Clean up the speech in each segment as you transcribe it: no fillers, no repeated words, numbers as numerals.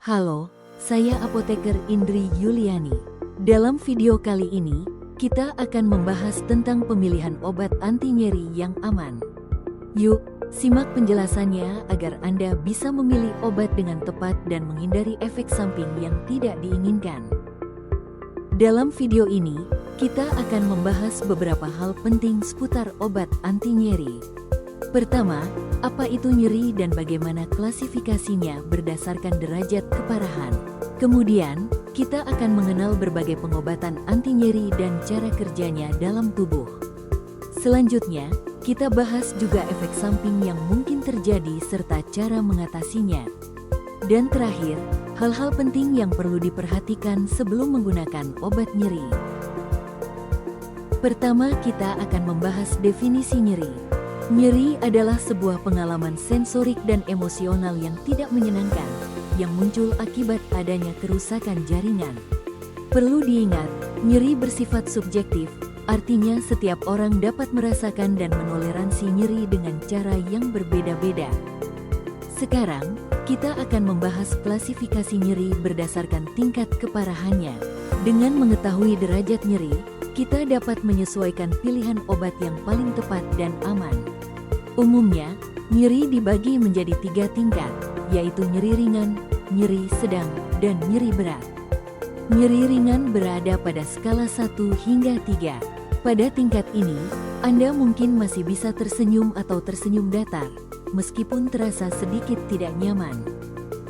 Halo, saya Apoteker Indri Yuliani. Dalam video kali ini, kita akan membahas tentang pemilihan obat anti nyeri yang aman. Yuk, simak penjelasannya agar Anda bisa memilih obat dengan tepat dan menghindari efek samping yang tidak diinginkan. Dalam video ini, kita akan membahas beberapa hal penting seputar obat anti nyeri. Pertama, apa itu nyeri dan bagaimana klasifikasinya berdasarkan derajat keparahan. Kemudian, kita akan mengenal berbagai pengobatan anti nyeri dan cara kerjanya dalam tubuh. Selanjutnya, kita bahas juga efek samping yang mungkin terjadi serta cara mengatasinya. Dan terakhir, hal-hal penting yang perlu diperhatikan sebelum menggunakan obat nyeri. Pertama, kita akan membahas definisi nyeri. Nyeri adalah sebuah pengalaman sensorik dan emosional yang tidak menyenangkan, yang muncul akibat adanya kerusakan jaringan. Perlu diingat, nyeri bersifat subjektif, artinya setiap orang dapat merasakan dan menoleransi nyeri dengan cara yang berbeda-beda. Sekarang, kita akan membahas klasifikasi nyeri berdasarkan tingkat keparahannya. Dengan mengetahui derajat nyeri, kita dapat menyesuaikan pilihan obat yang paling tepat dan aman. Umumnya, nyeri dibagi menjadi 3 tingkat, yaitu nyeri ringan, nyeri sedang, dan nyeri berat. Nyeri ringan berada pada skala 1 hingga 3. Pada tingkat ini, Anda mungkin masih bisa tersenyum atau tersenyum datar, meskipun terasa sedikit tidak nyaman.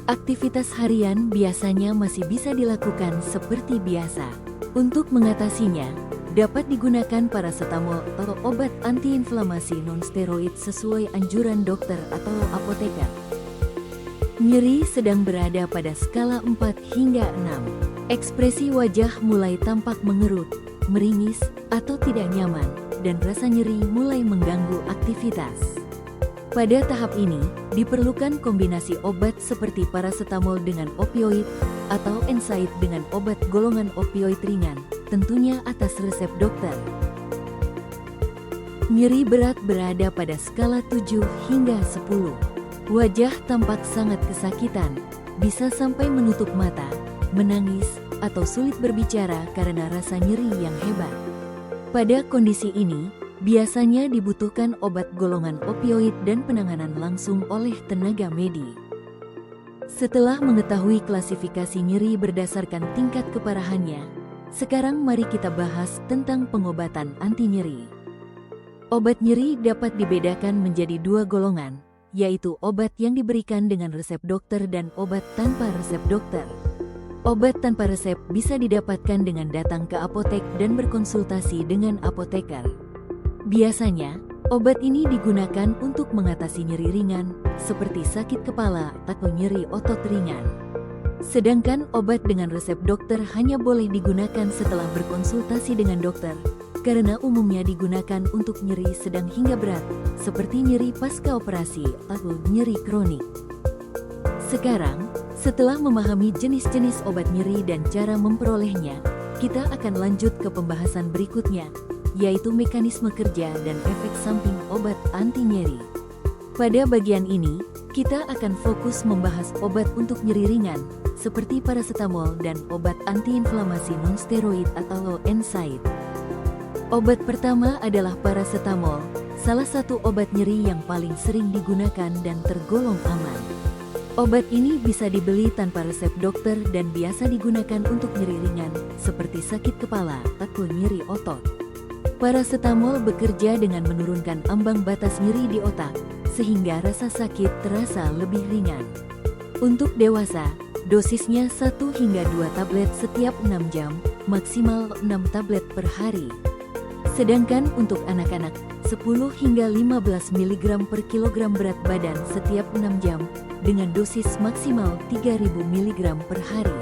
Aktivitas harian biasanya masih bisa dilakukan seperti biasa. Untuk mengatasinya, dapat digunakan parasetamol atau obat antiinflamasi non-steroid sesuai anjuran dokter atau apoteker. Nyeri sedang berada pada skala 4 hingga 6. Ekspresi wajah mulai tampak mengerut, meringis, atau tidak nyaman, dan rasa nyeri mulai mengganggu aktivitas. Pada tahap ini, diperlukan kombinasi obat seperti parasetamol dengan opioid atau NSAID dengan obat golongan opioid ringan, tentunya atas resep dokter. Nyeri berat berada pada skala 7 hingga 10. Wajah tampak sangat kesakitan, bisa sampai menutup mata, menangis, atau sulit berbicara karena rasa nyeri yang hebat. Pada kondisi ini, biasanya dibutuhkan obat golongan opioid dan penanganan langsung oleh tenaga medis. Setelah mengetahui klasifikasi nyeri berdasarkan tingkat keparahannya, sekarang mari kita bahas tentang pengobatan anti nyeri. Obat nyeri dapat dibedakan menjadi 2 golongan, yaitu obat yang diberikan dengan resep dokter dan obat tanpa resep dokter. Obat tanpa resep bisa didapatkan dengan datang ke apotek dan berkonsultasi dengan apoteker. Biasanya, obat ini digunakan untuk mengatasi nyeri ringan, seperti sakit kepala atau nyeri otot ringan. Sedangkan obat dengan resep dokter hanya boleh digunakan setelah berkonsultasi dengan dokter, karena umumnya digunakan untuk nyeri sedang hingga berat, seperti nyeri pasca operasi atau nyeri kronik. Sekarang, setelah memahami jenis-jenis obat nyeri dan cara memperolehnya, kita akan lanjut ke pembahasan berikutnya, yaitu mekanisme kerja dan efek samping obat anti nyeri. Pada bagian ini, kita akan fokus membahas obat untuk nyeri ringan, seperti parasetamol dan obat antiinflamasi non-steroid atau NSAID. Obat pertama adalah parasetamol, salah satu obat nyeri yang paling sering digunakan dan tergolong aman. Obat ini bisa dibeli tanpa resep dokter dan biasa digunakan untuk nyeri ringan, seperti sakit kepala atau nyeri otot. Parasetamol bekerja dengan menurunkan ambang batas nyeri di otak, sehingga rasa sakit terasa lebih ringan. Untuk dewasa, dosisnya 1 hingga 2 tablet setiap 6 jam, maksimal 6 tablet per hari. Sedangkan untuk anak-anak, 10 hingga 15 mg per kilogram berat badan setiap 6 jam, dengan dosis maksimal 3000 mg per hari.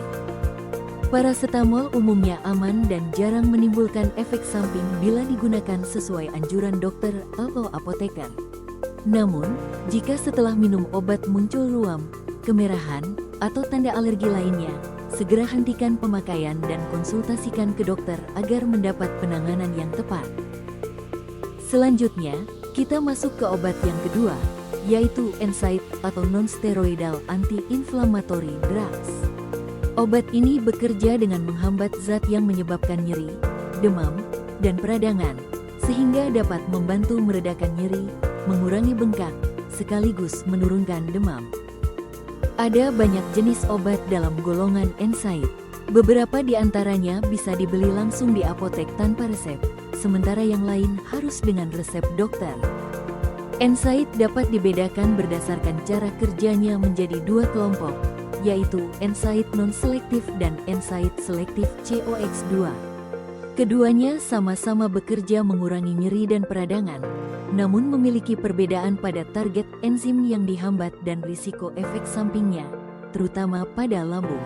Parasetamol umumnya aman dan jarang menimbulkan efek samping bila digunakan sesuai anjuran dokter atau apoteker. Namun, jika setelah minum obat muncul ruam, kemerahan, atau tanda alergi lainnya, segera hentikan pemakaian dan konsultasikan ke dokter agar mendapat penanganan yang tepat. Selanjutnya, kita masuk ke obat yang kedua, yaitu NSAID atau non-steroidal anti-inflammatory drugs. Obat ini bekerja dengan menghambat zat yang menyebabkan nyeri, demam, dan peradangan, sehingga dapat membantu meredakan nyeri, mengurangi bengkak, sekaligus menurunkan demam. Ada banyak jenis obat dalam golongan NSAID. Beberapa di antaranya bisa dibeli langsung di apotek tanpa resep, sementara yang lain harus dengan resep dokter. NSAID dapat dibedakan berdasarkan cara kerjanya menjadi dua kelompok, yaitu NSAID non-selektif dan NSAID selektif COX-2. Keduanya sama-sama bekerja mengurangi nyeri dan peradangan, namun memiliki perbedaan pada target enzim yang dihambat dan risiko efek sampingnya, terutama pada lambung.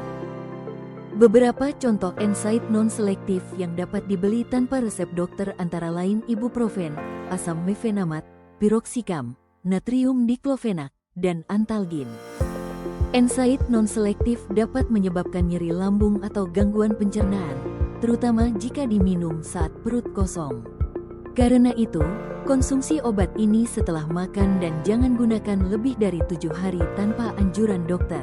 Beberapa contoh NSAID non-selektif yang dapat dibeli tanpa resep dokter antara lain ibuprofen, asam mefenamat, piroxicam, natrium diklofenak, dan antalgin. NSAID non-selektif dapat menyebabkan nyeri lambung atau gangguan pencernaan, terutama jika diminum saat perut kosong. Karena itu, konsumsi obat ini setelah makan dan jangan gunakan lebih dari 7 hari tanpa anjuran dokter.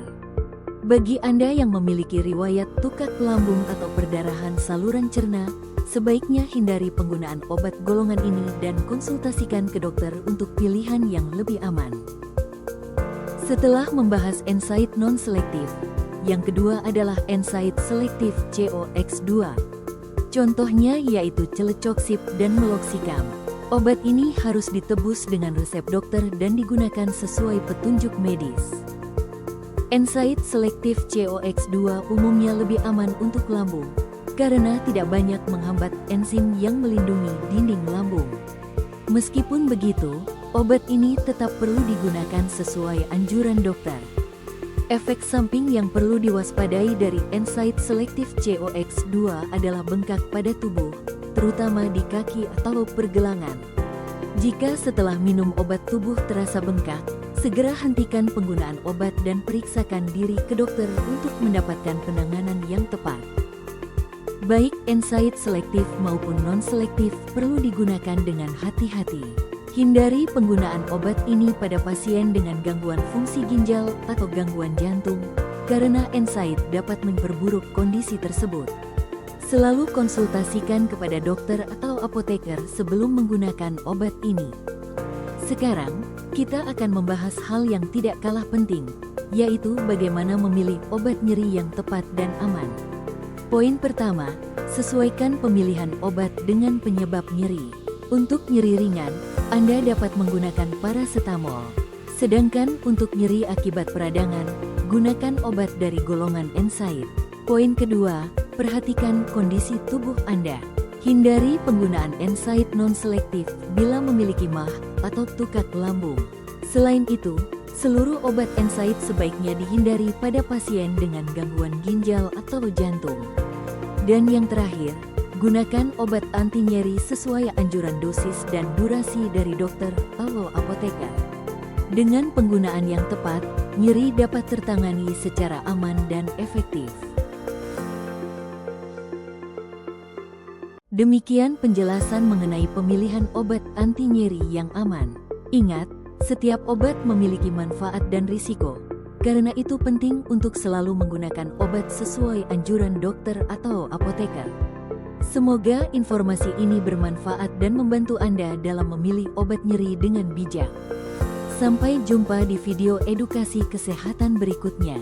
Bagi Anda yang memiliki riwayat tukak lambung atau perdarahan saluran cerna, sebaiknya hindari penggunaan obat golongan ini dan konsultasikan ke dokter untuk pilihan yang lebih aman. Setelah membahas NSAID non-selektif, yang kedua adalah NSAID selektif COX-2. Contohnya yaitu celecoxib dan meloxicam. Obat ini harus ditebus dengan resep dokter dan digunakan sesuai petunjuk medis. NSAID selektif COX-2 umumnya lebih aman untuk lambung, karena tidak banyak menghambat enzim yang melindungi dinding lambung. Meskipun begitu, obat ini tetap perlu digunakan sesuai anjuran dokter. Efek samping yang perlu diwaspadai dari NSAID selektif COX-2 adalah bengkak pada tubuh, terutama di kaki atau pergelangan. Jika setelah minum obat tubuh terasa bengkak, segera hentikan penggunaan obat dan periksakan diri ke dokter untuk mendapatkan penanganan yang tepat. Baik NSAID selektif maupun non-selektif perlu digunakan dengan hati-hati. Hindari penggunaan obat ini pada pasien dengan gangguan fungsi ginjal atau gangguan jantung, karena NSAID dapat memperburuk kondisi tersebut. Selalu konsultasikan kepada dokter atau apoteker sebelum menggunakan obat ini. Sekarang, kita akan membahas hal yang tidak kalah penting, yaitu bagaimana memilih obat nyeri yang tepat dan aman. Poin pertama, sesuaikan pemilihan obat dengan penyebab nyeri. Untuk nyeri ringan, Anda dapat menggunakan parasetamol. Sedangkan untuk nyeri akibat peradangan, gunakan obat dari golongan NSAID. Poin kedua, perhatikan kondisi tubuh Anda. Hindari penggunaan NSAID non-selektif bila memiliki MAH atau tukak lambung. Selain itu, seluruh obat NSAID sebaiknya dihindari pada pasien dengan gangguan ginjal atau jantung. Dan yang terakhir, gunakan obat anti nyeri sesuai anjuran dosis dan durasi dari dokter atau apoteker. Dengan penggunaan yang tepat, nyeri dapat tertangani secara aman dan efektif. Demikian penjelasan mengenai pemilihan obat anti nyeri yang aman. Ingat, setiap obat memiliki manfaat dan risiko. Karena itu penting untuk selalu menggunakan obat sesuai anjuran dokter atau apoteker. Semoga informasi ini bermanfaat dan membantu Anda dalam memilih obat nyeri dengan bijak. Sampai jumpa di video edukasi kesehatan berikutnya.